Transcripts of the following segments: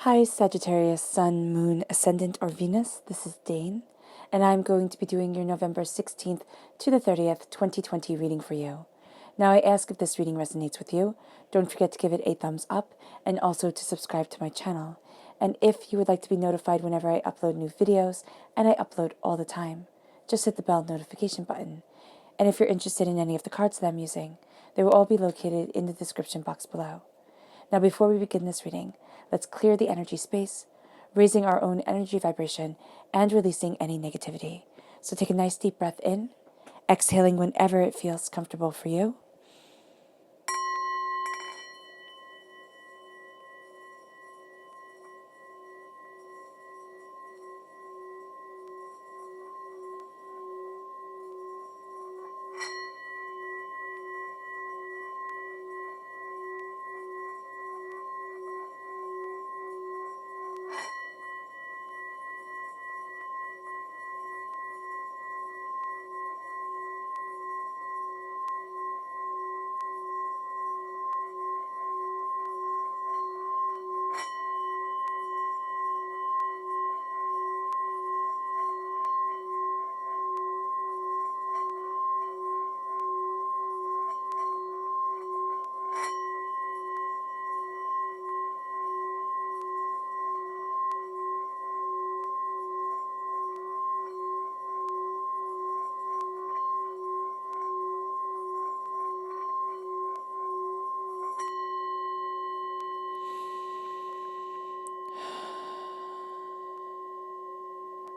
Hi Sagittarius, Sun, Moon, Ascendant, or Venus. This is Dane, and I'm going to be doing your November 16th to the 30th, 2020 reading for you. Now I ask if this reading resonates with you. Don't forget to give it a thumbs up and also to subscribe to my channel. And if you would like to be notified whenever I upload new videos, and I upload all the time, just hit the bell notification button. And if you're interested in any of the cards that I'm using, they will all be located in the description box below. Now, before we begin this reading, let's clear the energy space, raising our own energy vibration and releasing any negativity. So take a nice deep breath in, exhaling whenever it feels comfortable for you.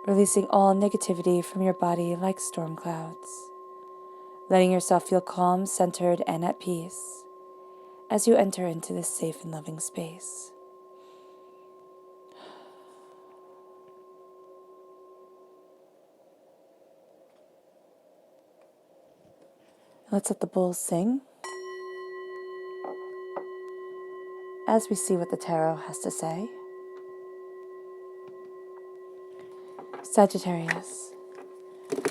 Releasing all negativity from your body like storm clouds. Letting yourself feel calm, centered, and at peace as you enter into this safe and loving space. Let's let the bowls sing as we see what the tarot has to say. Sagittarius,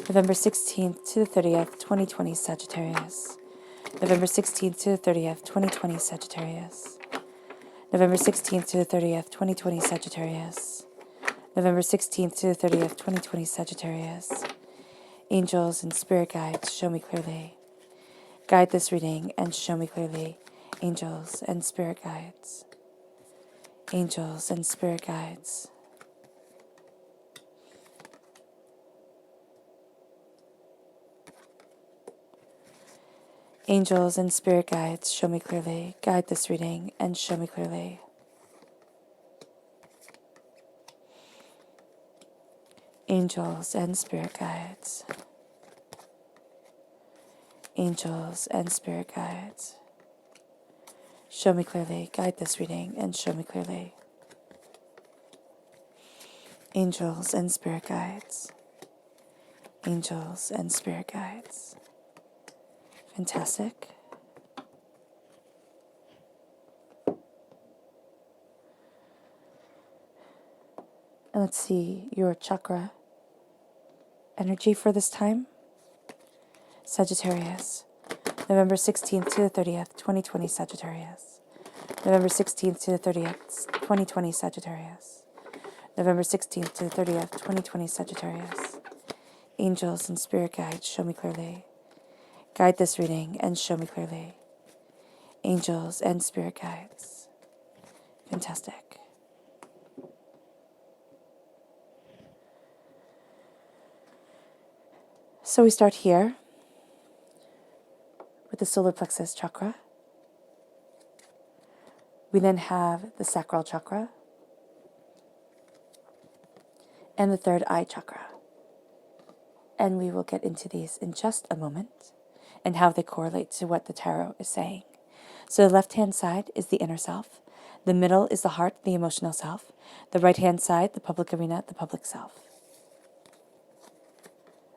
November 16th to the 30th, 2020 Sagittarius. November 16th to the 30th, 2020 Sagittarius. November 16th to the 30th, 2020 Sagittarius. November 16th to the 30th, 2020 Sagittarius. Angels and spirit guides, show me clearly. Guide this reading and show me clearly. Angels and spirit guides. Angels and spirit guides. Angels and spirit guides, show me clearly. Guide this reading and show me clearly. Angels and spirit guides. Angels and spirit guides. Show me clearly. Guide this reading and show me clearly. Angels and spirit guides. Angels and spirit guides. Fantastic. And let's see your chakra energy for this time. Sagittarius, November 16th to the 30th, 2020 Sagittarius. November 16th to the 30th, 2020 Sagittarius. November 16th to the 30th, 2020 Sagittarius. Angels and spirit guides, show me clearly. Guide this reading and show me clearly. Angels and spirit guides. Fantastic. So we start here with the solar plexus chakra. We then have the sacral chakra and the third eye chakra. And we will get into these in just a moment and how they correlate to what the tarot is saying. So the left-hand side is the inner self. The middle is the heart, the emotional self. The right-hand side, the public arena, the public self.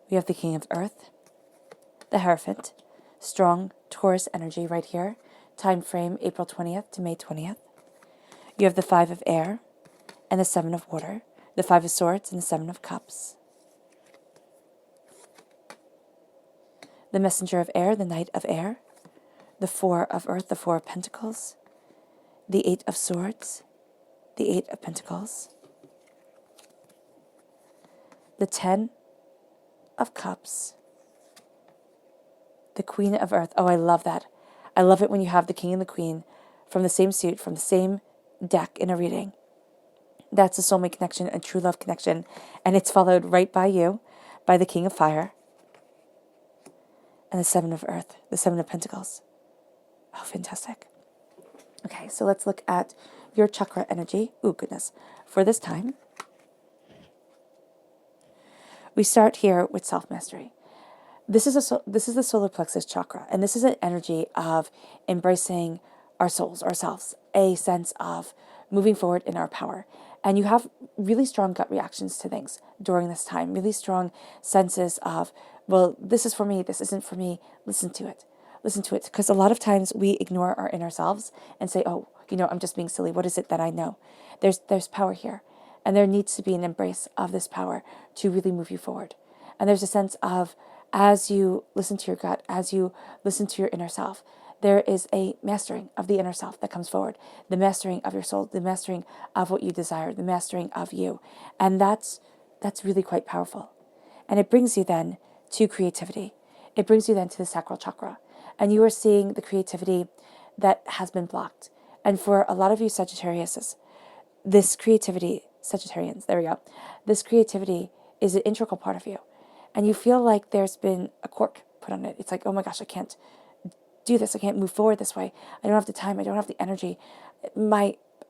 We have the King of Earth, the Hierophant, strong Taurus energy right here, time frame April 20th to May 20th. You have the Five of Air and the Seven of Water, the Five of Swords and the Seven of Cups. The Messenger of Air, the Knight of Air, the Four of Earth, the Four of Pentacles, the Eight of Swords, the 8 of Pentacles, the 10 of Cups, the Queen of Earth. Oh, I love that. I love it when you have the King and the Queen from the same suit, from the same deck in a reading. That's a soulmate connection, a true love connection. And it's followed right by you, by the King of Fire, and the 7 of Earth, the 7 of Pentacles. Oh, fantastic. Okay, so let's look at your chakra energy. Oh, goodness. For this time, we start here with self-mastery. This is the solar plexus chakra, and this is an energy of embracing our souls, ourselves, a sense of moving forward in our power. And you have really strong gut reactions to things during this time, really strong senses of, well, this is for me, this isn't for me. Listen to it. Listen to it. Because a lot of times we ignore our inner selves and say, oh, I'm just being silly. What is it that I know? There's power here. And there needs to be an embrace of this power to really move you forward. And there's a sense of, as you listen to your gut, as you listen to your inner self, there is a mastering of the inner self that comes forward, the mastering of your soul, the mastering of what you desire, the mastering of you. And that's really quite powerful. And it brings you then to creativity. It brings you then to the sacral chakra. And you are seeing the creativity that has been blocked. And for a lot of you Sagittariuses, this creativity, Sagittarians, there we go. This creativity is an integral part of you. And you feel like there's been a cork put on it. It's like, oh my gosh, I can't do this. I can't move forward this way. I don't have the time. I don't have the energy.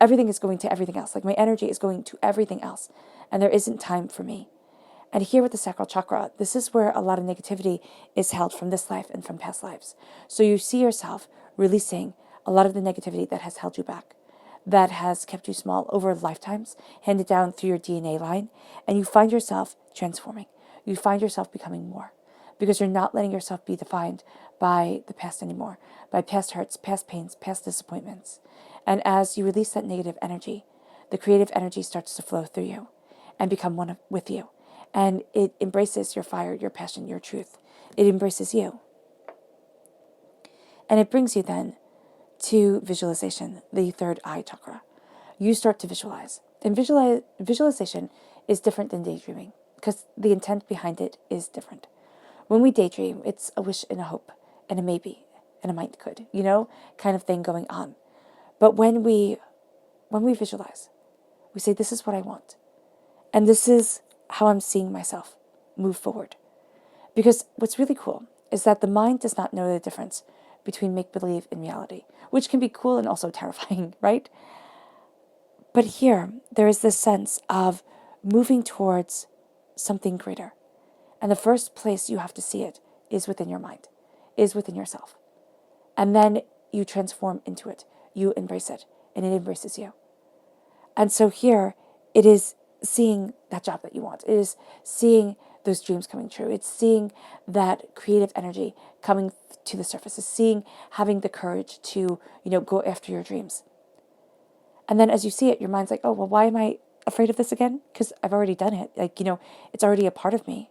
Everything is going to everything else. Like my energy is going to everything else. And there isn't time for me. And here with the sacral chakra, this is where a lot of negativity is held from this life and from past lives. So you see yourself releasing a lot of the negativity that has held you back, that has kept you small over lifetimes, handed down through your DNA line, and you find yourself transforming. You find yourself becoming more because you're not letting yourself be defined by the past anymore, by past hurts, past pains, past disappointments. And as you release that negative energy, the creative energy starts to flow through you and become one with you. And it embraces your fire, your passion, your truth. It embraces you. And it brings you then to visualization, the third eye chakra. You start to visualize. And visualization is different than daydreaming because the intent behind it is different. When we daydream, it's a wish and a hope and a maybe and a might could, kind of thing going on. But when we visualize, we say, this is what I want. And this is how I'm seeing myself move forward. Because what's really cool is that the mind does not know the difference between make-believe and reality, which can be cool and also terrifying, right? But here, there is this sense of moving towards something greater. And the first place you have to see it is within your mind, is within yourself. And then you transform into it. You embrace it, and it embraces you. And so here, it is seeing that job that you want. It is seeing those dreams coming true. It's seeing that creative energy coming to the surface. It's seeing, having the courage to, go after your dreams. And then as you see it, your mind's like, oh, well, why am I afraid of this again? Because I've already done it. It's already a part of me.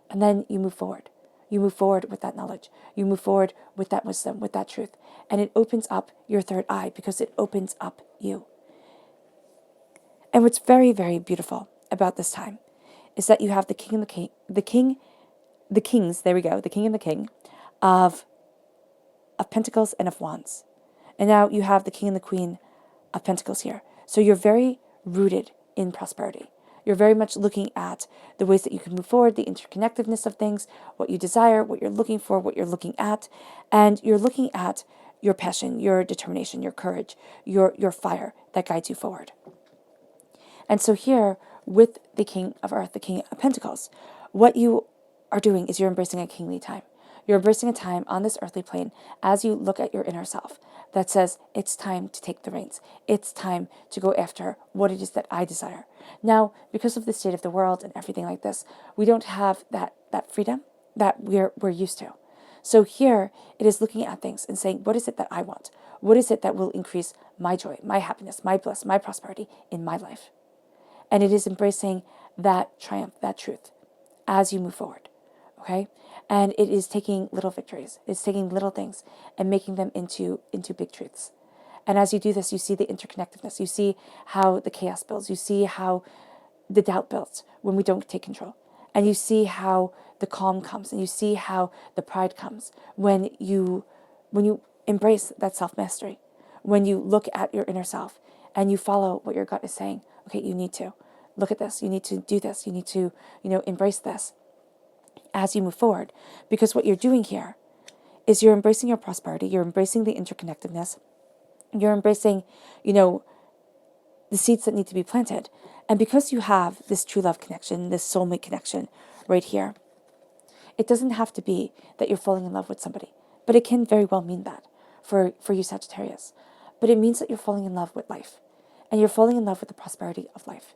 And then you move forward. You move forward with that knowledge. You move forward with that wisdom, with that truth. And it opens up your third eye because it opens up you. And what's very, very beautiful about this time is that you have the king and the kings, there we go, the king and the king of pentacles and of wands. And now you have the king and the queen of pentacles here. So you're very rooted in prosperity. You're very much looking at the ways that you can move forward, the interconnectedness of things, what you desire, what you're looking for, what you're looking at. And you're looking at your passion, your determination, your courage, your fire that guides you forward. And so here, with the King of Earth, the King of Pentacles, what you are doing is you're embracing a kingly time. You're embracing a time on this earthly plane as you look at your inner self that says, it's time to take the reins. It's time to go after what it is that I desire. Now, because of the state of the world and everything like this, we don't have that freedom that we're used to. So here, it is looking at things and saying, what is it that I want? What is it that will increase my joy, my happiness, my bliss, my prosperity in my life? And it is embracing that triumph, that truth, as you move forward, okay? And it is taking little victories. It's taking little things and making them into big truths. And as you do this, you see the interconnectedness. You see how the chaos builds. You see how the doubt builds when we don't take control. And you see how the calm comes, and you see how the pride comes when you embrace that self-mastery, when you look at your inner self and you follow what your gut is saying. Okay, you need to look at this. You need to do this. You need to, embrace this as you move forward. Because what you're doing here is you're embracing your prosperity. You're embracing the interconnectedness. You're embracing, the seeds that need to be planted. And because you have this true love connection, this soulmate connection right here, it doesn't have to be that you're falling in love with somebody, but it can very well mean that for you, Sagittarius. But it means that you're falling in love with life, and you're falling in love with the prosperity of life,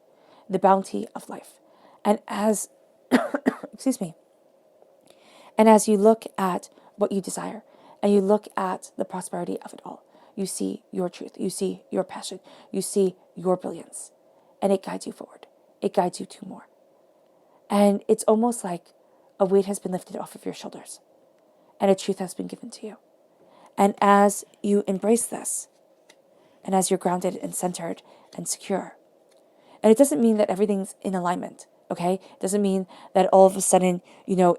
the bounty of life. And as, excuse me, and as you look at what you desire, and you look at the prosperity of it all, you see your truth, you see your passion, you see your brilliance, and it guides you forward. It guides you to more. And it's almost like a weight has been lifted off of your shoulders, and a truth has been given to you. And as you embrace this, and as you're grounded and centered and secure, and it doesn't mean that everything's in alignment, okay? It doesn't mean that all of a sudden,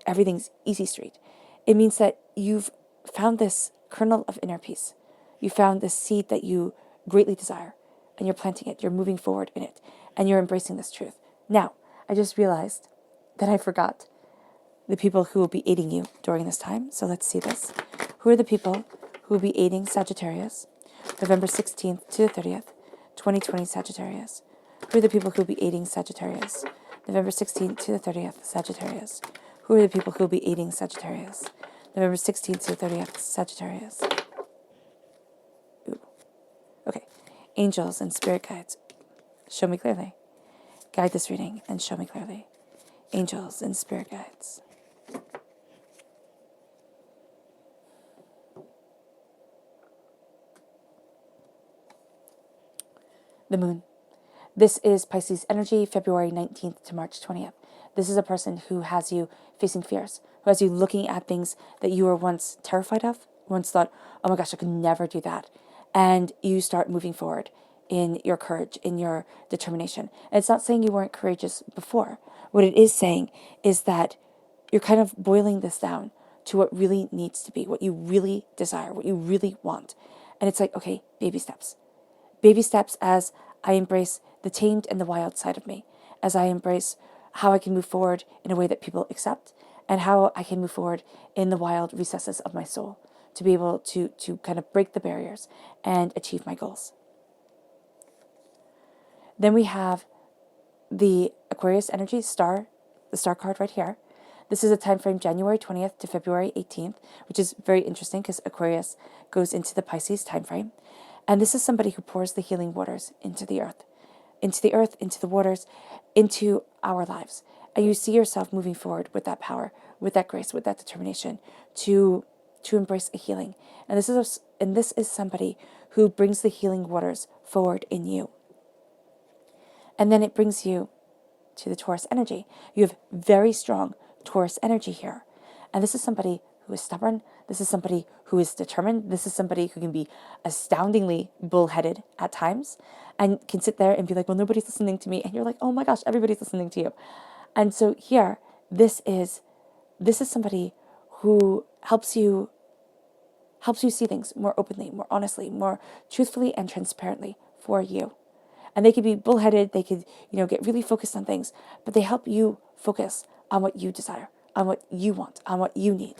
everything's easy street. It means that you've found this kernel of inner peace. You found this seed that you greatly desire, and you're planting it. You're moving forward in it, and you're embracing this truth. Now, I just realized that I forgot the people who will be aiding you during this time. So let's see this. Who are the people who will be aiding Sagittarius, November 16th to the 30th, 2020 Sagittarius? Who are the people who will be aiding Sagittarius, November 16th to the 30th, Sagittarius? Who are the people who will be aiding Sagittarius, November 16th to the 30th, Sagittarius? Ooh. Okay. Angels and spirit guides, show me clearly. Guide this reading and show me clearly. Angels and spirit guides. The moon. This is Pisces energy, February 19th to March 20th. This is a person who has you facing fears, who has you looking at things that you were once terrified of, once thought, oh my gosh, I could never do that. And you start moving forward in your courage, in your determination. And it's not saying you weren't courageous before. What it is saying is that you're kind of boiling this down to what really needs to be, what you really desire, what you really want. And it's like, okay, baby steps. Baby steps as I embrace the tamed and the wild side of me, as I embrace how I can move forward in a way that people accept, and how I can move forward in the wild recesses of my soul to be able to kind of break the barriers and achieve my goals. Then we have the Aquarius energy star, the star card right here. This is a time frame January 20th to February 18th, which is very interesting because Aquarius goes into the Pisces time frame. And this is somebody who pours the healing waters into the earth, into the waters, into our lives. And you see yourself moving forward with that power, with that grace, with that determination to embrace a healing. And this is somebody who brings the healing waters forward in you. And then it brings you to the Taurus energy. You have very strong Taurus energy here. And this is somebody who is stubborn. This is somebody who is determined. This is somebody who can be astoundingly bullheaded at times and can sit there and be like, well, nobody's listening to me. And you're like, oh my gosh, everybody's listening to you. And so here, this is somebody who helps you see things more openly, more honestly, more truthfully and transparently for you. And they could be bullheaded, they could, get really focused on things, but they help you focus on what you desire, on what you want, on what you need.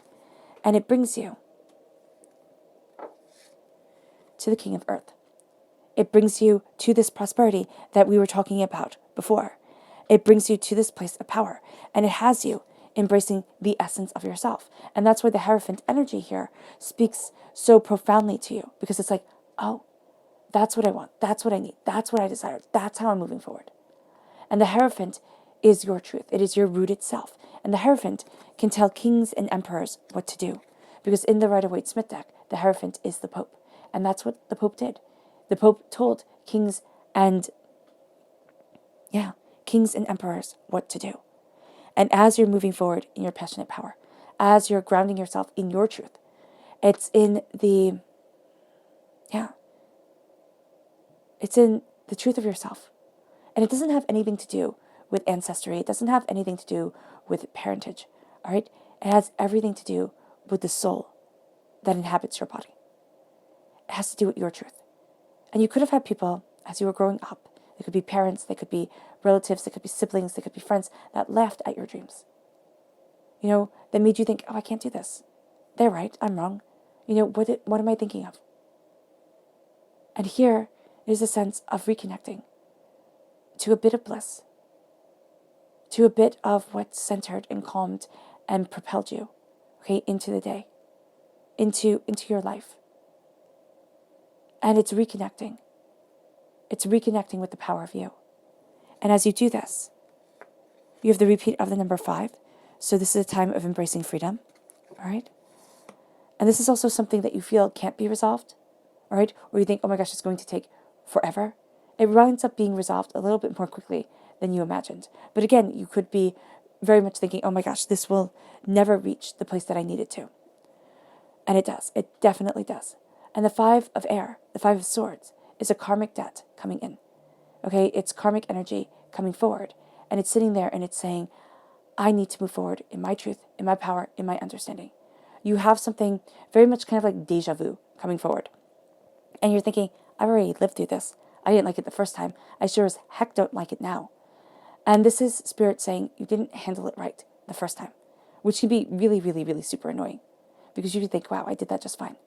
And it brings you to the King of Earth. It brings you to this prosperity that we were talking about before. It brings you to this place of power. And it has you embracing the essence of yourself. And that's why the Hierophant energy here speaks so profoundly to you. Because it's like, oh, that's what I want. That's what I need. That's what I desire. That's how I'm moving forward. And the Hierophant is your truth. It is your rooted self. And the Hierophant can tell kings and emperors what to do. Because in the Rider-Waite-Smith deck, the Hierophant is the Pope. And that's what the Pope did. The Pope told kings and emperors what to do. And as you're moving forward in your passionate power, as you're grounding yourself in your truth, it's in the It's in the truth of yourself. And it doesn't have anything to do with ancestry. It doesn't have anything to do with parentage, all right? It has everything to do with the soul that inhabits your body. It has to do with your truth. And you could have had people, as you were growing up, they could be parents, they could be relatives, they could be siblings, they could be friends, that laughed at your dreams. That made you think, oh, I can't do this. They're right, I'm wrong. What am I thinking of? And here is a sense of reconnecting to a bit of bliss, to a bit of what's centered and calmed and propelled you, okay, into the day, into your life. And it's reconnecting. It's reconnecting with the power of you. And as you do this, you have the repeat of the number 5. So this is a time of embracing freedom, all right? And this is also something that you feel can't be resolved, all right? Or you think, oh my gosh, it's going to take forever. It winds up being resolved a little bit more quickly than you imagined. But again, you could be very much thinking, oh my gosh, this will never reach the place that I need it to. And it does. It definitely does. And the 5 of air, the 5 of swords, is a karmic debt coming in. Okay, it's karmic energy coming forward. And it's sitting there and it's saying, I need to move forward in my truth, in my power, in my understanding. You have something very much kind of like deja vu coming forward. And you're thinking, I've already lived through this. I didn't like it the first time. I sure as heck don't like it now. And this is Spirit saying you didn't handle it right the first time, which can be really, really, really super annoying because you think, wow, I did that just fine.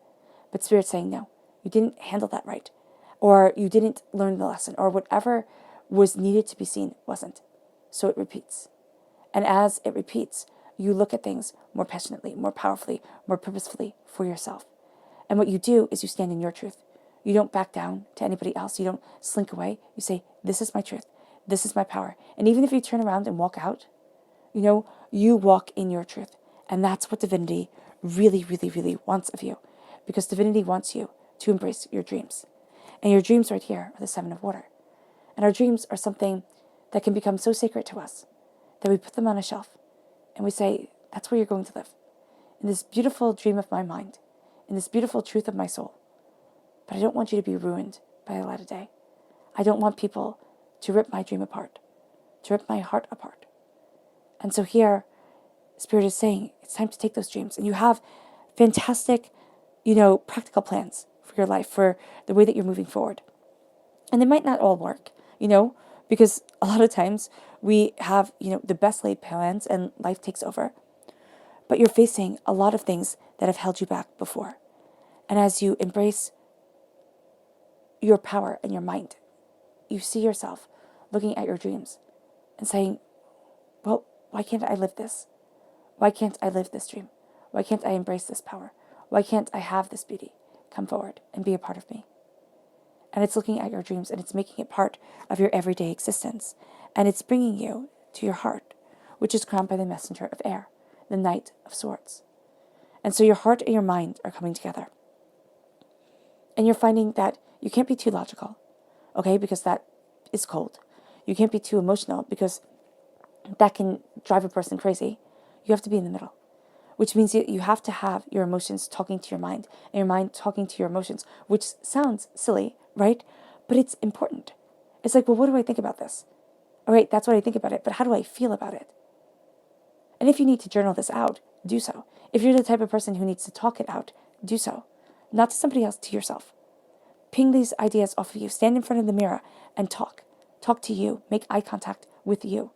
But Spirit's saying, no, you didn't handle that right. Or you didn't learn the lesson, or whatever was needed to be seen wasn't. So it repeats. And as it repeats, you look at things more passionately, more powerfully, more purposefully for yourself. And what you do is you stand in your truth. You don't back down to anybody else. You don't slink away. You say, this is my truth. This is my power. And even if you turn around and walk out, you walk in your truth. And that's what divinity really, really, really wants of you. Because divinity wants you to embrace your dreams. And your dreams right here are the 7 of water. And our dreams are something that can become so sacred to us that we put them on a shelf and we say, that's where you're going to live. In this beautiful dream of my mind, in this beautiful truth of my soul. But I don't want you to be ruined by the light of day. I don't want people to rip my dream apart, to rip my heart apart. And so here, Spirit is saying, it's time to take those dreams. And you have fantastic, practical plans for your life, for the way that you're moving forward. And they might not all work, because a lot of times we have, the best laid plans and life takes over. But you're facing a lot of things that have held you back before. And as you embrace your power and your mind, you see yourself looking at your dreams and saying, well, why can't I live this? Why can't I live this dream? Why can't I embrace this power? Why can't I have this beauty come forward and be a part of me? And it's looking at your dreams and it's making it part of your everyday existence. And it's bringing you to your heart, which is crowned by the messenger of air, the Knight of Swords. And so your heart and your mind are coming together. And you're finding that you can't be too logical, okay, because that is cold. You can't be too emotional because that can drive a person crazy. You have to be in the middle, which means you have to have your emotions talking to your mind and your mind talking to your emotions, which sounds silly, right? But it's important. It's like, well, what do I think about this? All right, that's what I think about it, but how do I feel about it? And if you need to journal this out, do so. If you're the type of person who needs to talk it out, do so. Not to somebody else, to yourself. Ping these ideas off of you. Stand in front of the mirror and talk. Talk to you. Make eye contact with you.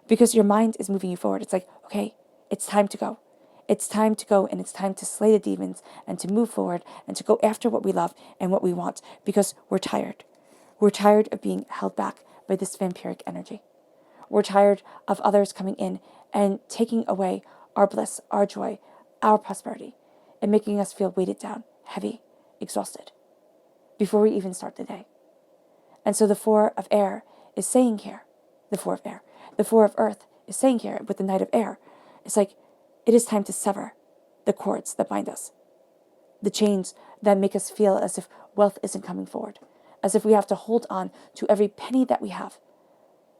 Because your mind is moving you forward. It's like, okay, it's time to go. It's time to go and it's time to slay the demons and to move forward and to go after what we love and what we want because we're tired. We're tired of being held back by this vampiric energy. We're tired of others coming in and taking away our bliss, our joy, our prosperity, and making us feel weighted down, heavy, exhausted, before we even start the day. And so the 4 of air is saying here, the 4 of air, the 4 of earth is saying here with the Knight of air, it's like, it is time to sever the cords that bind us, the chains that make us feel as if wealth isn't coming forward, as if we have to hold on to every penny that we have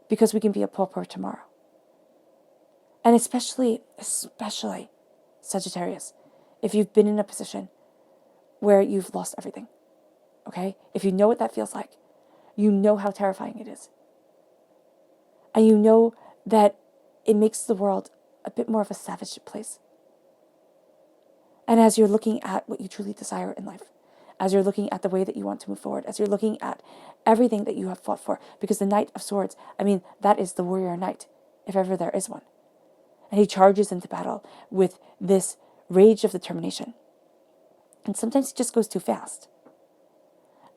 because we can be a pauper tomorrow. And especially, Sagittarius, if you've been in a position where you've lost everything, okay? If you know what that feels like, You know how terrifying it is. And you know that it makes the world a bit more of a savage place. And as you're looking at what you truly desire in life, as you're looking at the way that you want to move forward, as you're looking at everything that you have fought for, because the Knight of Swords, that is the warrior knight, if ever there is one. And he charges into battle with this rage of determination. And sometimes he just goes too fast.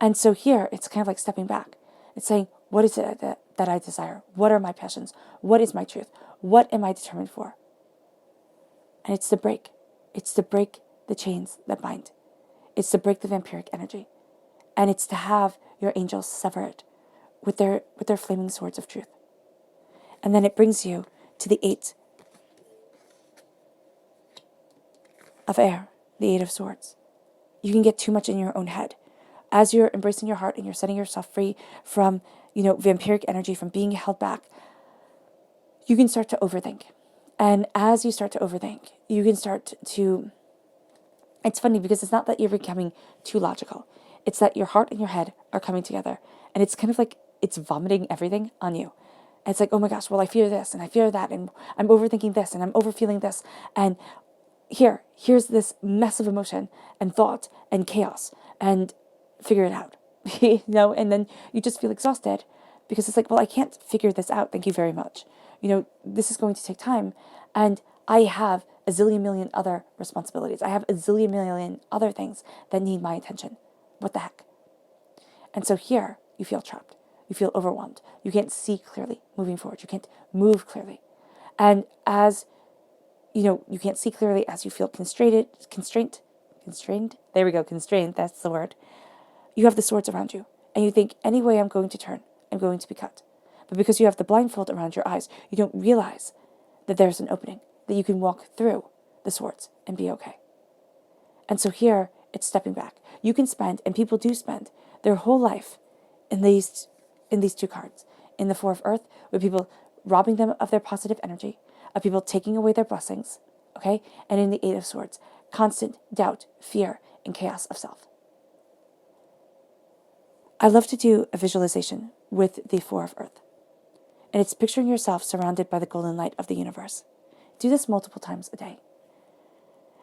And so here, it's kind of like stepping back. It's saying, what is it that I desire? What are my passions? What is my truth? What am I determined for? And it's to break. It's to break the chains that bind. It's to break the vampiric energy. And it's to have your angels sever it with their flaming swords of truth. And then it brings you to the 8 of air, the 8 of swords. You can get too much in your own head. As you're embracing your heart and you're setting yourself free from, vampiric energy, from being held back, you can start to overthink. And as you start to overthink, you can start to... It's funny because it's not that you're becoming too logical. It's that your heart and your head are coming together. And it's kind of like it's vomiting everything on you. And it's like, oh my gosh, well, I fear this and I fear that. And I'm overthinking this and I'm overfeeling this. And here's this mess of emotion and thought and chaos. And figure it out. And then you just feel exhausted because it's like, well, I can't figure this out. Thank you very much. This is going to take time. And I have a zillion million other responsibilities. I have a zillion million other things that need my attention. What the heck? And so here you feel trapped. You feel overwhelmed. You can't see clearly moving forward. You can't move clearly. And as, you can't see clearly as you feel constrained. There we go. Constrained. That's the word. You have the swords around you. And you think, any way I'm going to turn, I'm going to be cut. But because you have the blindfold around your eyes, you don't realize that there's an opening, that you can walk through the swords and be okay. And so here, it's stepping back. You can spend, and people do spend, their whole life in these 2 cards. In the 4 of Earth, with people robbing them of their positive energy, of people taking away their blessings, okay? And in the 8 of Swords, constant doubt, fear, and chaos of self. I love to do a visualization with the 4 of Earth. And it's picturing yourself surrounded by the golden light of the universe. Do this multiple times a day.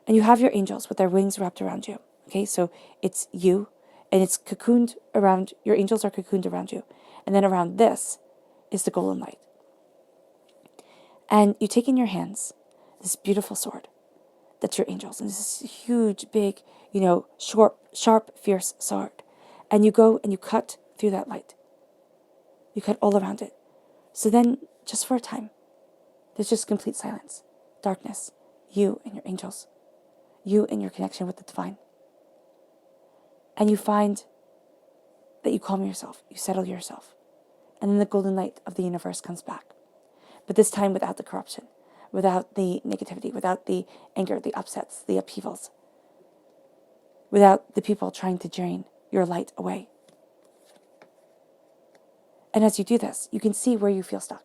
And you have your angels with their wings wrapped around you. Okay, so it's you, and it's cocooned around, your angels are cocooned around you. And then around this is the golden light. And you take in your hands this beautiful sword. That's your angels. And this is a huge, big, sharp, fierce sword. And you go and you cut through that light. You cut all around it. So then, just for a time, there's just complete silence, darkness, you and your angels, you and your connection with the divine. And you find that you calm yourself, you settle yourself. And then the golden light of the universe comes back. But this time without the corruption, without the negativity, without the anger, the upsets, the upheavals, without the people trying to drain your light away. And as you do this, you can see where you feel stuck.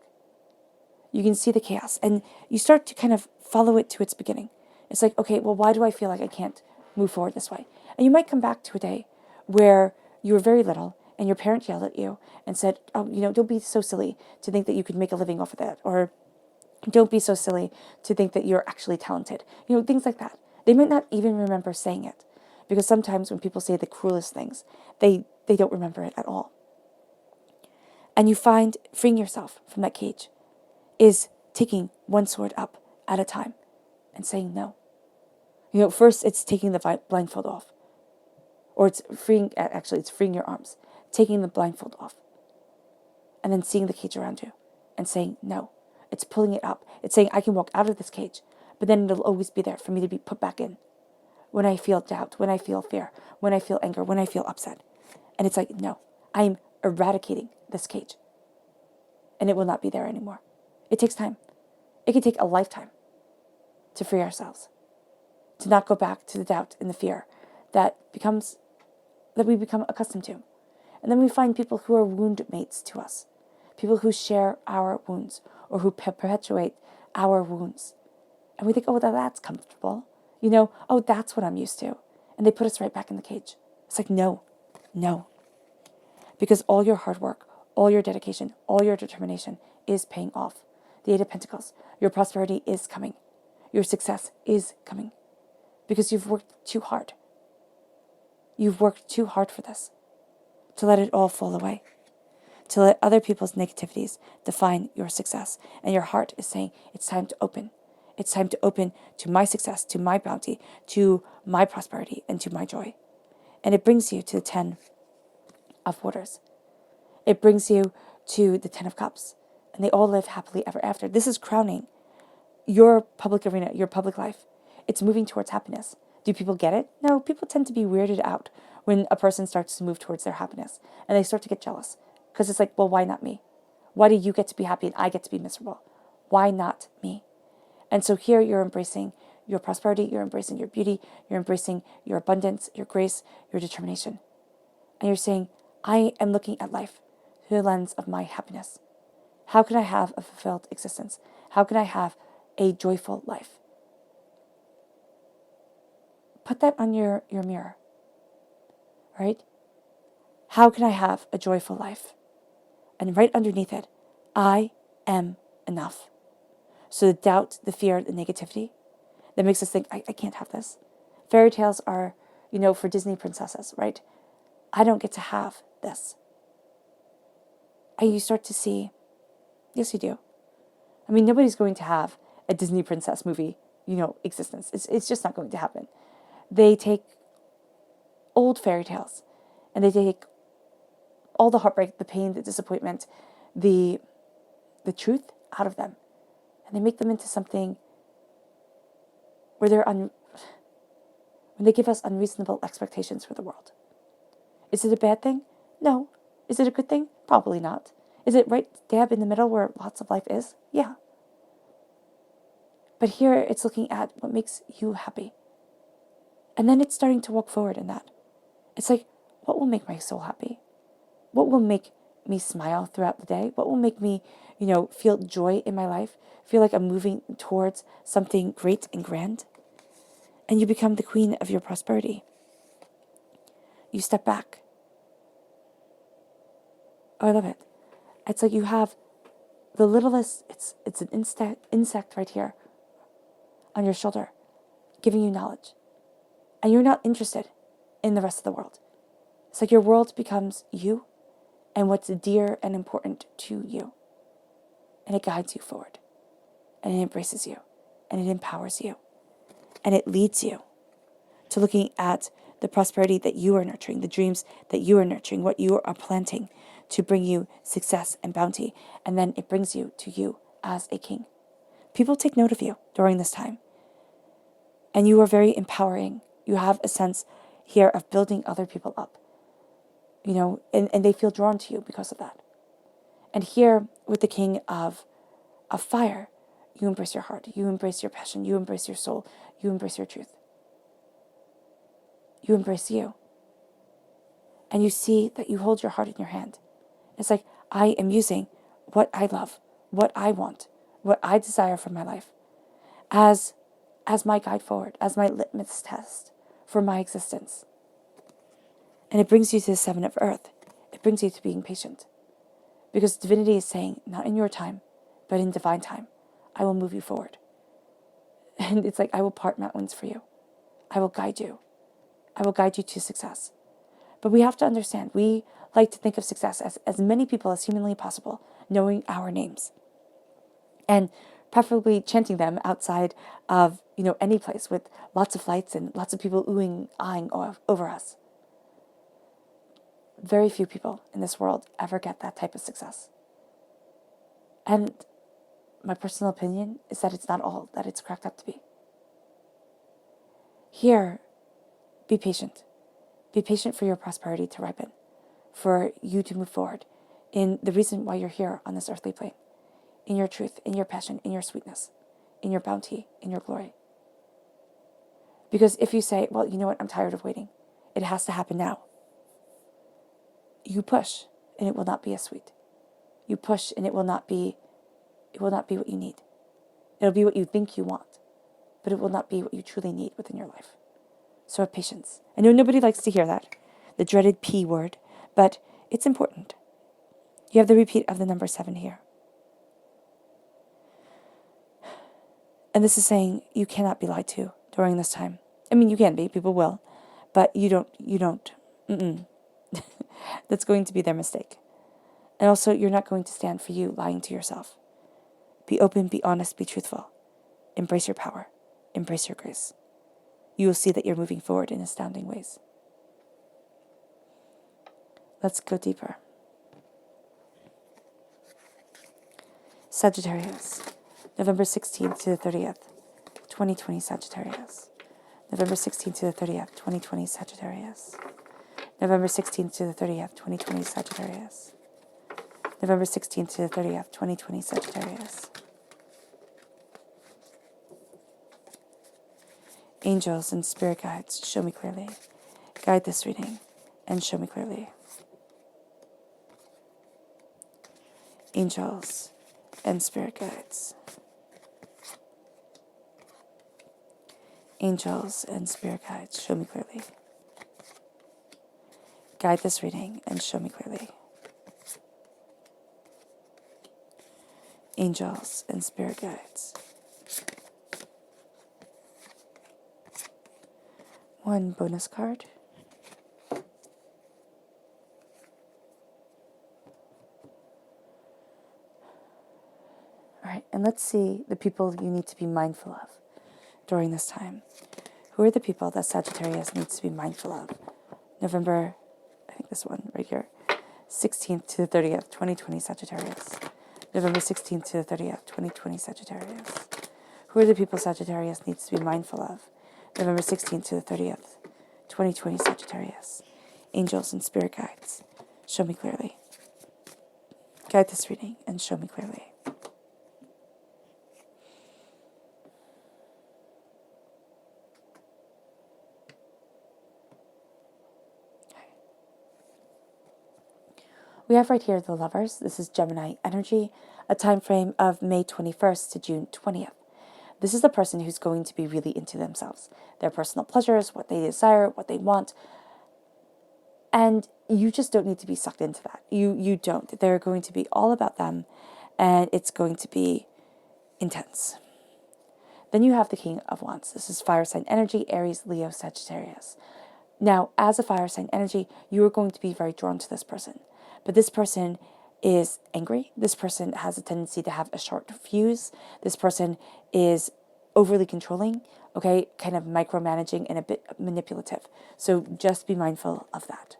You can see the chaos, and you start to kind of follow it to its beginning. It's like, okay, well, why do I feel like I can't move forward this way? And you might come back to a day where you were very little and your parent yelled at you and said, oh, don't be so silly to think that you could make a living off of that. Or don't be so silly to think that you're actually talented. Things like that. They might not even remember saying it, because sometimes when people say the cruelest things, they don't remember it at all. And you find freeing yourself from that cage is taking one sword up at a time and saying no. First it's taking the blindfold off. Or it's freeing your arms. Taking the blindfold off. And then seeing the cage around you and saying no. It's pulling it up. It's saying I can walk out of this cage, but then it'll always be there for me to be put back in. When I feel doubt, when I feel fear, when I feel anger, when I feel upset. And it's like, no, I'm eradicating this cage. And it will not be there anymore. It takes time. It can take a lifetime to free ourselves. To not go back to the doubt and the fear that we become accustomed to. And then we find people who are wound mates to us. People who share our wounds or who perpetuate our wounds. And we think, oh, that's comfortable. Oh, that's what I'm used to. And they put us right back in the cage. It's like, no. because all your hard work, all your dedication, all your determination is paying off. The Eight of Pentacles, your prosperity is coming. Your success is coming because you've worked too hard. You've worked too hard for this, to let it all fall away, to let other people's negativities define your success. And your heart is saying, it's time to open. It's time to open to my success, to my bounty, to my prosperity, and to my joy. And it brings you to the 10 of Waters. It brings you to the 10 of Cups. And they all live happily ever after. This is crowning your public arena, your public life. It's moving towards happiness. Do people get it? No, people tend to be weirded out when a person starts to move towards their happiness. And they start to get jealous. Because it's like, well, why not me? Why do you get to be happy and I get to be miserable? Why not me? And so here you're embracing your prosperity, you're embracing your beauty, you're embracing your abundance, your grace, your determination. And you're saying, I am looking at life through the lens of my happiness. How can I have a fulfilled existence? How can I have a joyful life? Put that on your mirror, right? How can I have a joyful life? And right underneath it, I am enough. So the doubt, the fear, the negativity that makes us think, I can't have this. Fairy tales are, for Disney princesses, right? I don't get to have this. And you start to see, yes, you do. I mean, nobody's going to have a Disney princess movie, existence. It's just not going to happen. They take old fairy tales and they take all the heartbreak, the pain, the disappointment, the truth out of them. And they make them into something where when they give us unreasonable expectations for the world. Is it a bad thing? No. Is it a good thing? Probably not. Is it right dab in the middle where lots of life is? Yeah. But here it's looking at what makes you happy. And then it's starting to walk forward in that. It's like, what will make my soul happy? What will make me smile throughout the day? What will make me, feel joy in my life? Feel like I'm moving towards something great and grand? And you become the queen of your prosperity. You step back. Oh, I love it. It's like you have the littlest, it's an insect right here on your shoulder, giving you knowledge. And you're not interested in the rest of the world. It's like your world becomes you and what's dear and important to you. And it guides you forward. And it embraces you. And it empowers you. And it leads you to looking at the prosperity that you are nurturing, the dreams that you are nurturing, what you are planting to bring you success and bounty. And then it brings you to you as a king. People take note of you during this time. And you are very empowering. You have a sense here of building other people up. And they feel drawn to you because of that. And here with the king of fire, you embrace your heart, you embrace your passion, you embrace your soul, you embrace your truth. You embrace you. And you see that you hold your heart in your hand. It's like, I am using what I love, what I want, what I desire from my life as my guide forward, as my litmus test for my existence. And it brings you to the 7 of Earth. It brings you to being patient. Because divinity is saying, not in your time, but in divine time, I will move you forward. And it's like, I will part mountains for you. I will guide you. I will guide you to success. But we have to understand, we like to think of success as many people as humanly possible, knowing our names. And preferably chanting them outside of, any place with lots of lights and lots of people oohing, eyeing over us. Very few people in this world ever get that type of success. And my personal opinion is that it's not all that it's cracked up to be. Here, be patient. Be patient for your prosperity to ripen, for you to move forward in the reason why you're here on this earthly plane, in your truth, in your passion, in your sweetness, in your bounty, in your glory. Because if you say, well, you know what, I'm tired of waiting. It has to happen now. You push, and it will not be as sweet. You push, and it will not be what you need. It'll be what you think you want, but it will not be what you truly need within your life. So have patience. I know nobody likes to hear that, the dreaded P word, but It's important. You have the repeat of the number 7 here. And this is saying you cannot be lied to during this time. I mean, you can be, people will, but you don't. That's going to be their mistake. And also, you're not going to stand for you lying to yourself. Be open, be honest, be truthful. Embrace your power. Embrace your grace. You will see that you're moving forward in astounding ways. Let's go deeper. Sagittarius, November 16th to the 30th, 2020 Sagittarius. November 16th to the 30th, 2020 Sagittarius. November 16th to the 30th, 2020 Sagittarius. November 16th to the 30th, 2020 Sagittarius. Angels and spirit guides, show me clearly. Guide this reading and show me clearly. Angels and spirit guides. Angels and spirit guides, show me clearly. Guide this reading and show me clearly. Angels and spirit guides. One bonus card. All right, and let's see the people you need to be mindful of during this time. Who are the people that Sagittarius needs to be mindful of? November, I think this one right here, 16th to the 30th, 2020 Sagittarius. November 16th to the 30th, 2020 Sagittarius. Who are the people Sagittarius needs to be mindful of? November 16th to the 30th, 2020 Sagittarius. Angels and spirit guides, show me clearly. Guide this reading and show me clearly. We have right here the Lovers. This is Gemini energy, a time frame of May 21st to June 20th. This is the person who's going to be really into themselves, their personal pleasures, what they desire, what they want. And you just don't need to be sucked into that. You don't. They're going to be all about them, and it's going to be intense. Then you have the King of Wands. This is fire sign energy, Aries, Leo, Sagittarius. Now, as a fire sign energy, you are going to be very drawn to this person. But this person is angry. This person has a tendency to have a short fuse. This person is overly controlling, okay, kind of micromanaging and a bit manipulative. So just be mindful of that.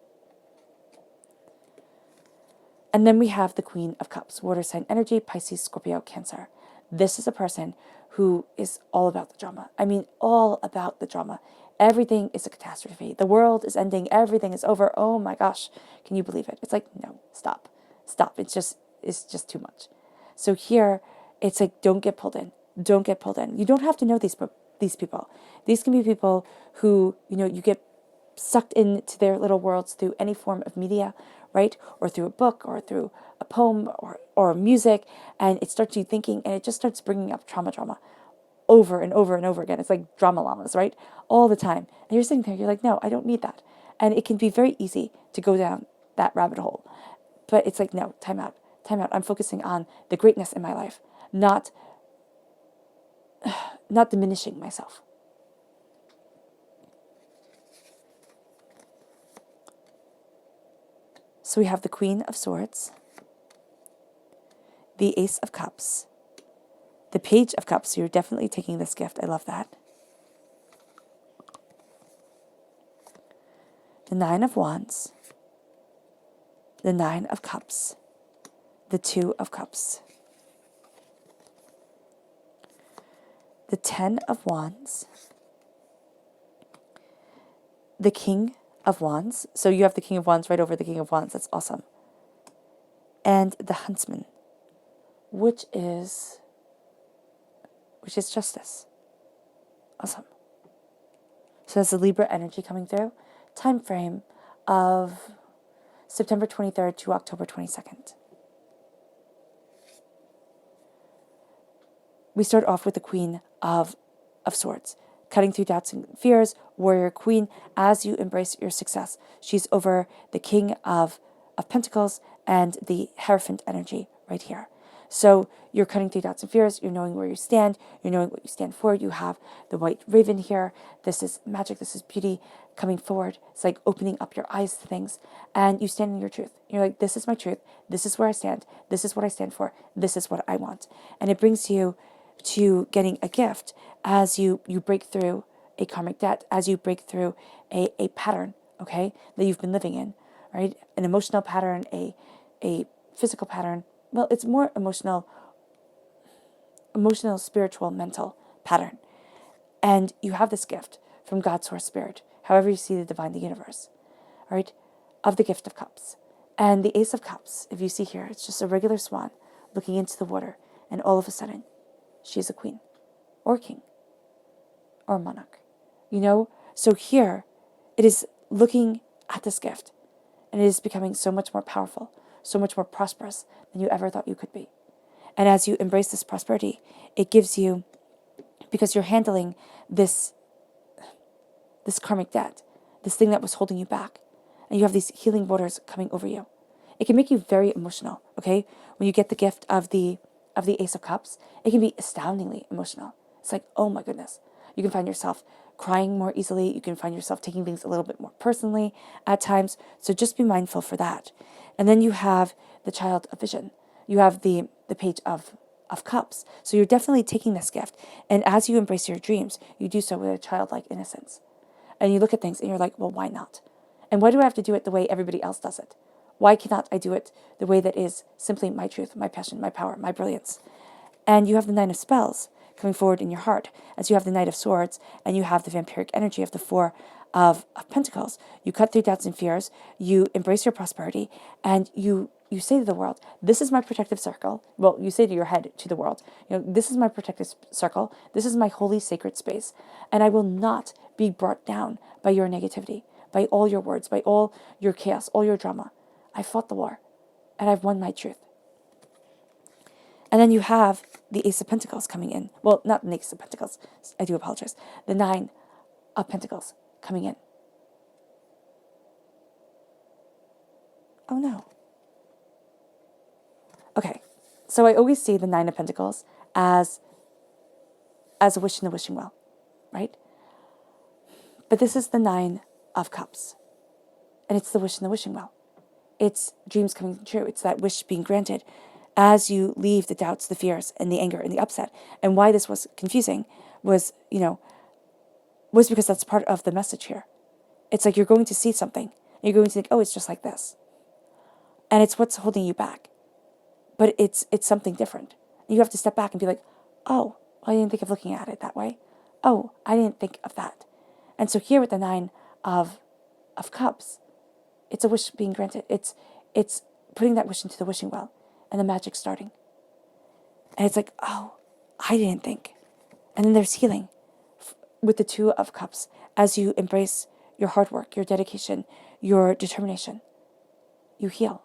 And then we have the Queen of Cups, water sign energy, Pisces, Scorpio, Cancer. This is a person who is all about the drama. I mean, all about the drama. Everything is a catastrophe. The world is ending. Everything is over. Oh my gosh. Can you believe it? It's like, no, stop. Stop. It's just too much. So here, it's like, don't get pulled in. Don't get pulled in. You don't have to know these people. These can be people who, you get sucked into their little worlds through any form of media, right? Or through a book or through a poem or music. And it starts you thinking, and it just starts bringing up trauma over and over and over again. It's like drama llamas, right? All the time. And you're sitting there, you're like, no, I don't need that. And it can be very easy to go down that rabbit hole. But it's like, no, time out. I'm focusing on the greatness in my life, not diminishing myself. So we have the Queen of Swords, the Ace of Cups, the Page of Cups. So you're definitely taking this gift. I love that. The Nine of Wands, the Nine of Cups, the Two of Cups, the Ten of Wands, the King of Wands. So you have the King of Wands right over the King of Wands. That's awesome. And the Huntsman, which is justice. Awesome. So that's the Libra energy coming through. Time frame of September 23rd to October 22nd. We start off with the Queen of Swords, cutting through doubts and fears, warrior queen, as you embrace your success. She's over the King of of Pentacles and the Hierophant energy right here. So you're cutting through doubts and fears. You're knowing where you stand. You're knowing what you stand for. You have the white raven here. This is magic. This is beauty coming forward. It's like opening up your eyes to things. And you stand in your truth. You're like, this is my truth. This is where I stand. This is what I stand for. This is what I want. And it brings you to getting a gift as you break through a karmic debt, as you break through a pattern, okay, that you've been living in, right? An emotional pattern, a physical pattern. Well, it's more emotional, spiritual, mental pattern. And you have this gift from God's source spirit, however you see the divine, the universe, right, of the gift of cups. And the Ace of Cups, if you see here, it's just a regular swan looking into the water, and all of a sudden, she is a queen or king or monarch. So here it is looking at this gift, and it is becoming so much more powerful, so much more prosperous than you ever thought you could be. And as you embrace this prosperity, it gives you, because you're handling this karmic debt, this thing that was holding you back, and you have these healing waters coming over you. It can make you very emotional, okay? When you get the gift of the Ace of Cups, it can be astoundingly emotional. It's like, oh my goodness. You can find yourself crying more easily. You can find yourself taking things a little bit more personally at times. So just be mindful for that. And then you have the Child of Vision. You have the Page of Cups. So you're definitely taking this gift. And as you embrace your dreams, you do so with a childlike innocence. And you look at things and you're like, well, why not? And why do I have to do it the way everybody else does it? Why cannot I do it the way that is simply my truth, my passion, my power, my brilliance? And you have the Nine of Spells coming forward in your heart, as you have the Knight of Swords, and you have the vampiric energy of the Four of Pentacles. You cut through doubts and fears, you embrace your prosperity, and you say to the world, this is my protective circle. Well, you say to your head, to the world, this is my protective circle, this is my holy sacred space, and I will not be brought down by your negativity, by all your words, by all your chaos, all your drama. I fought the war, and I've won my truth. And then you have the Ace of Pentacles coming in. Well, not the Ace of Pentacles. I do apologize. The Nine of Pentacles coming in. Oh, no. Okay. So I always see the Nine of Pentacles as a wish in the wishing well, right? But this is the Nine of Cups. And it's the wish in the wishing well. It's dreams coming true. It's that wish being granted as you leave the doubts, the fears, and the anger, and the upset. And why this was confusing was because that's part of the message here. It's like you're going to see something, and you're going to think, oh, it's just like this. And it's what's holding you back. But it's something different. And you have to step back and be like, oh, I didn't think of looking at it that way. Oh, I didn't think of that. And so here with the Nine of Cups, it's a wish being granted. It's putting that wish into the wishing well, and the magic starting. And it's like, oh, I didn't think. And then there's healing with the Two of Cups as you embrace your hard work, your dedication, your determination. You heal.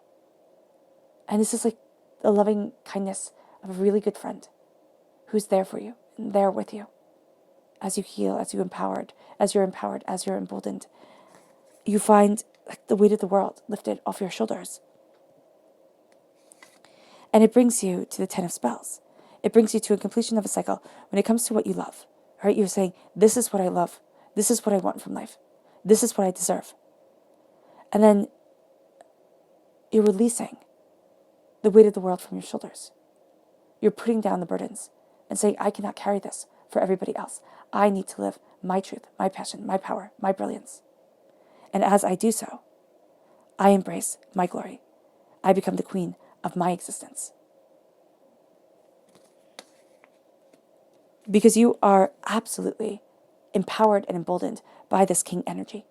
And this is like the loving kindness of a really good friend who's there for you and there with you as you heal, as you're empowered, as you're emboldened. You find like the weight of the world lifted off your shoulders. And it brings you to the Ten of Spells. It brings you to a completion of a cycle when it comes to what you love. Right? You're saying, this is what I love. This is what I want from life. This is what I deserve. And then you're releasing the weight of the world from your shoulders. You're putting down the burdens and saying, I cannot carry this for everybody else. I need to live my truth, my passion, my power, my brilliance. And as I do so, I embrace my glory. I become the queen of my existence. Because you are absolutely empowered and emboldened by this king energy,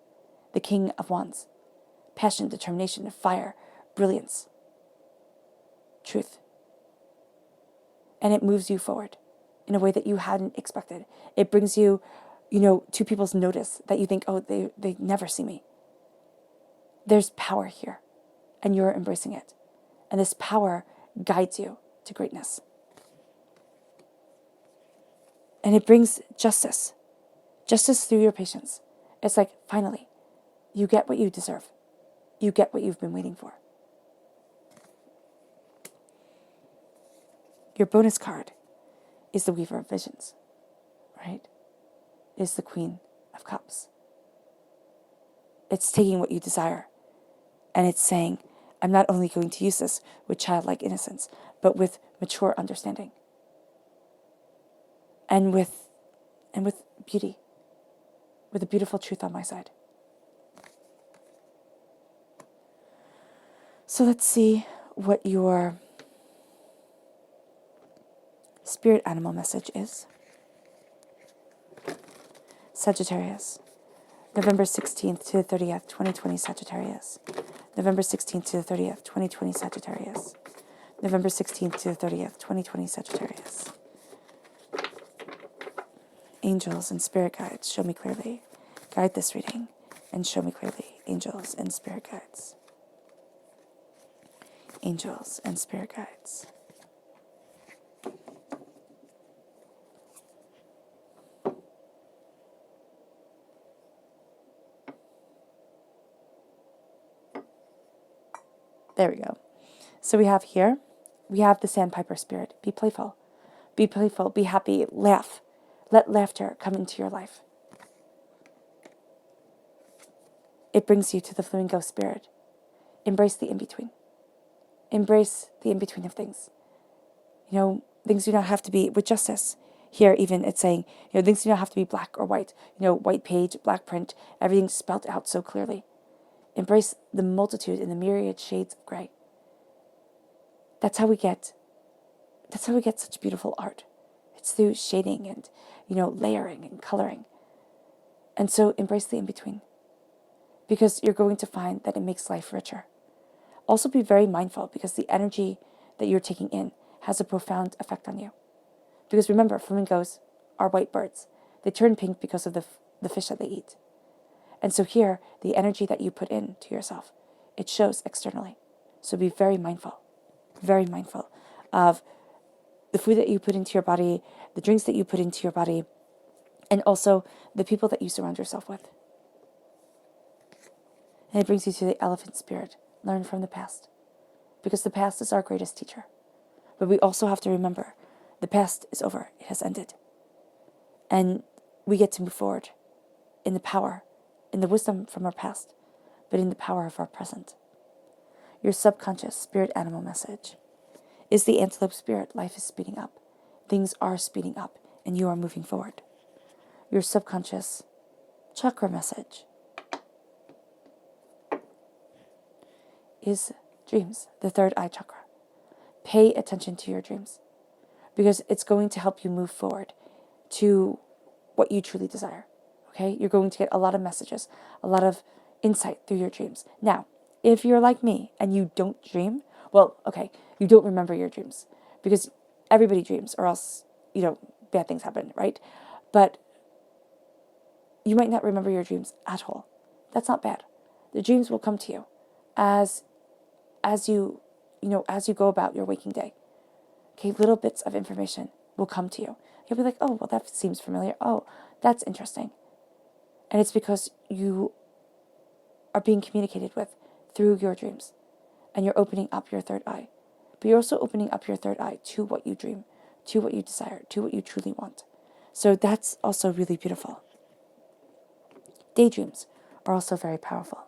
the King of Wands. Passion, determination, fire, brilliance, truth. And it moves you forward in a way that you hadn't expected. It brings you, to people's notice that you think, oh, they never see me. There's power here, and you're embracing it. And this power guides you to greatness. And it brings justice through your patience. It's like, finally, you get what you deserve. You get what you've been waiting for. Your bonus card is the Weaver of Visions, right? Is the Queen of Cups. It's taking what you desire, and it's saying, I'm not only going to use this with childlike innocence, but with mature understanding. And with beauty, with a beautiful truth on my side. So let's see what your spirit animal message is. Sagittarius, November 16th to the 30th, 2020 Sagittarius. November 16th to the 30th, 2020 Sagittarius. November 16th to the 30th, 2020 Sagittarius. Angels and spirit guides, show me clearly. Guide this reading and show me clearly. Angels and spirit guides. Angels and spirit guides. There we go. So we have the sandpiper spirit. Be playful. Be playful. Be happy. Laugh. Let laughter come into your life. It brings you to the flamingo spirit. Embrace the in-between. Embrace the in-between of things. Things do not have to be with justice. Here even it's saying, things do not have to be black or white. White page, black print, everything's spelled out so clearly. Embrace the multitude and the myriad shades of gray. That's how we get such beautiful art. It's through shading and, layering and coloring. And so embrace the in-between, because you're going to find that it makes life richer. Also be very mindful, because the energy that you're taking in has a profound effect on you. Because remember, flamingos are white birds. They turn pink because of the fish that they eat. And so here, the energy that you put into yourself, it shows externally. So be very mindful of the food that you put into your body, the drinks that you put into your body, and also the people that you surround yourself with. And it brings you to the elephant spirit. Learn from the past, because the past is our greatest teacher. But we also have to remember, the past is over. It has ended. And we get to move forward in the power, in the wisdom from our past, but in the power of our present. Your subconscious spirit animal message is the antelope spirit. Life is speeding up. Things are speeding up, and you are moving forward. Your subconscious chakra message is dreams, the third eye chakra. Pay attention to your dreams, because it's going to help you move forward to what you truly desire. Okay? You're going to get a lot of messages, a lot of insight through your dreams. Now, if you're like me and you don't dream, well, okay, you don't remember your dreams, because everybody dreams, or else, bad things happen, right? But you might not remember your dreams at all. That's not bad. The dreams will come to you as you go about your waking day. Okay, little bits of information will come to you. You'll be like, oh, well, that seems familiar. Oh, that's interesting. And it's because you are being communicated with through your dreams. And you're opening up your third eye. But you're also opening up your third eye to what you dream, to what you desire, to what you truly want. So that's also really beautiful. Daydreams are also very powerful.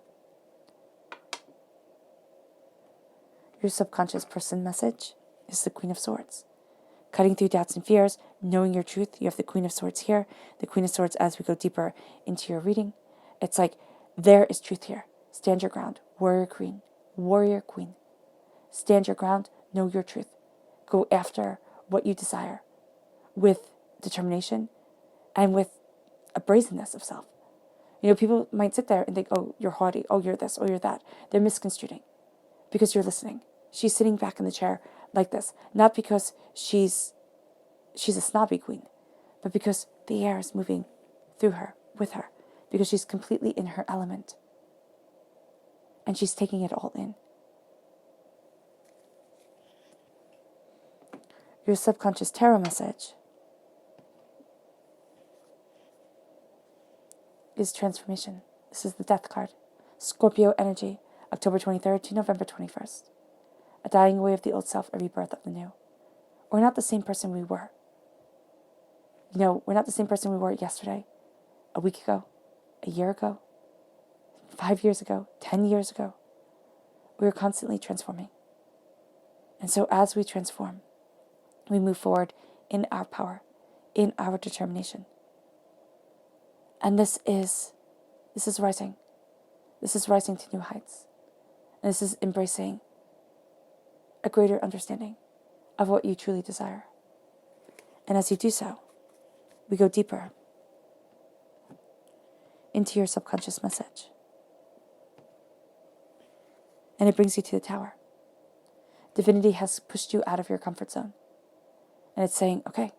Your subconscious person message is the Queen of Swords. Cutting through doubts and fears, knowing your truth. You have the Queen of Swords here, the Queen of Swords as we go deeper into your reading. It's like, there is truth here. Stand your ground. Warrior Queen. Warrior Queen. Stand your ground. Know your truth. Go after what you desire with determination and with a brazenness of self. People might sit there and think, oh, you're haughty. Oh, you're this. Oh, you're that. They're misconstruing because you're listening. She's sitting back in the chair like this, not because she's a snobby queen, but because the air is moving through her, with her, because she's completely in her element. And she's taking it all in. Your subconscious tarot message is transformation. This is the Death card. Scorpio energy, October 23rd to November 21st. A dying away of the old self, a rebirth of the new. we're not the same person we were. We're not the same person we were yesterday, a week ago, a year ago, 5 years ago, 10 years ago. We are constantly transforming. And so as we transform, we move forward in our power, in our determination. And this is rising. This is rising to new heights. And this is embracing a greater understanding of what you truly desire. And as you do so, we go deeper into your subconscious message. And it brings you to the tower. Divinity has pushed you out of your comfort zone. And it's saying, okay,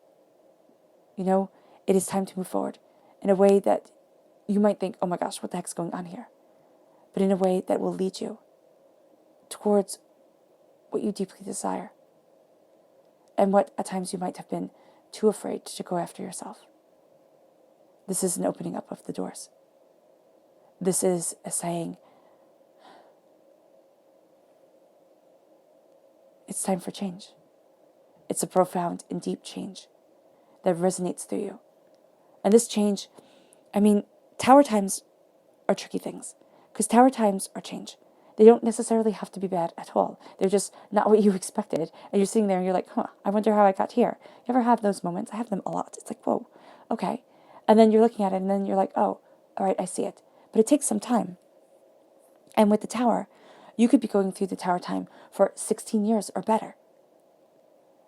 it is time to move forward in a way that you might think, oh my gosh, what the heck's going on here? But in a way that will lead you towards what you deeply desire. And what at times you might have been too afraid to go after yourself. This is an opening up of the doors. This is a saying, it's time for change. It's a profound and deep change that resonates through you. And this change, tower times are tricky things, because tower times are change. They don't necessarily have to be bad at all. They're just not what you expected. And you're sitting there and you're like, I wonder how I got here. You ever have those moments? I have them a lot. It's like, whoa, okay. And then you're looking at it and then you're like, oh, all right, I see it. But it takes some time. And with the tower, you could be going through the tower time for 16 years or better.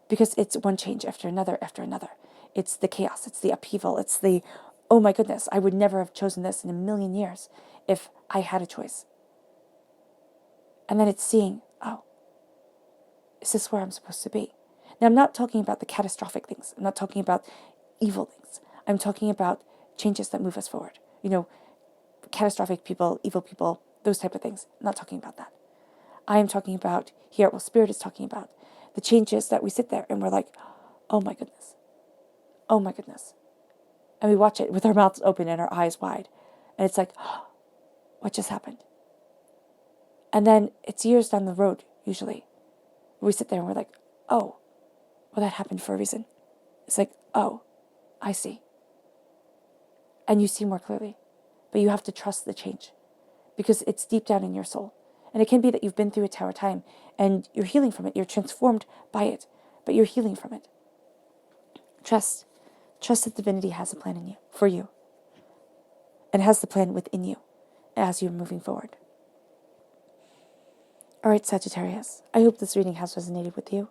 Because it's one change after another after another. It's the chaos, it's the upheaval, it's the, oh my goodness, I would never have chosen this in a million years if I had a choice. And then it's seeing, oh, is this where I'm supposed to be? Now, I'm not talking about the catastrophic things. I'm not talking about evil things. I'm talking about changes that move us forward. Catastrophic people, evil people, those type of things. I'm not talking about that. I am talking about here, Spirit is talking about the changes that we sit there and we're like, oh my goodness. Oh my goodness. And we watch it with our mouths open and our eyes wide. And it's like, oh, what just happened? And then it's years down the road, usually. We sit there and we're like, oh, well, that happened for a reason. It's like, oh, I see. And you see more clearly. But you have to trust the change because it's deep down in your soul. And it can be that you've been through a tower time and you're healing from it. You're transformed by it, but you're healing from it. Trust that divinity has a plan in you, for you, and has the plan within you as you're moving forward. All right, Sagittarius, I hope this reading has resonated with you.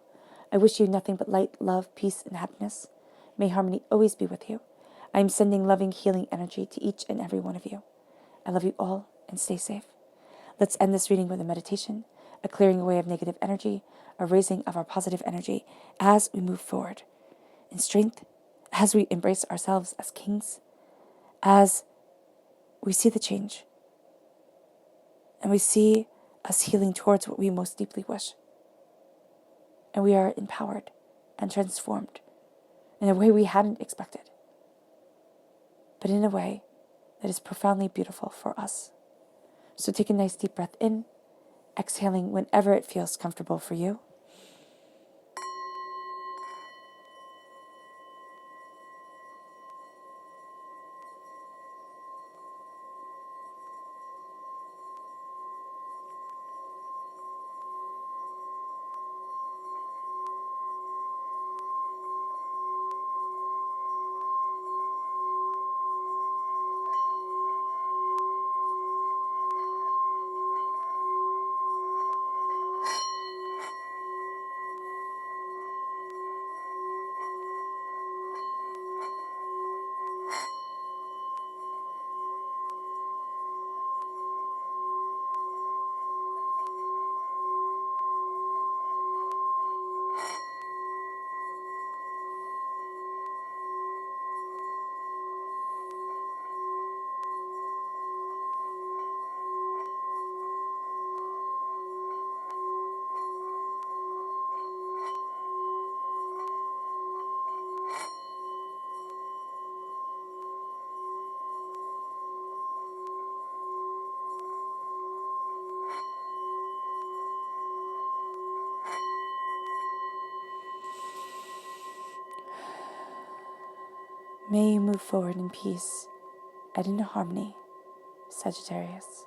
I wish you nothing but light, love, peace, and happiness. May harmony always be with you. I am sending loving, healing energy to each and every one of you. I love you all and stay safe. Let's end this reading with a meditation, a clearing away of negative energy, a raising of our positive energy as we move forward in strength, as we embrace ourselves as kings, as we see the change, and we see us healing towards what we most deeply wish. And we are empowered and transformed in a way we hadn't expected, but in a way that is profoundly beautiful for us. So take a nice deep breath in, exhaling whenever it feels comfortable for you. May you move forward in peace and in harmony, Sagittarius.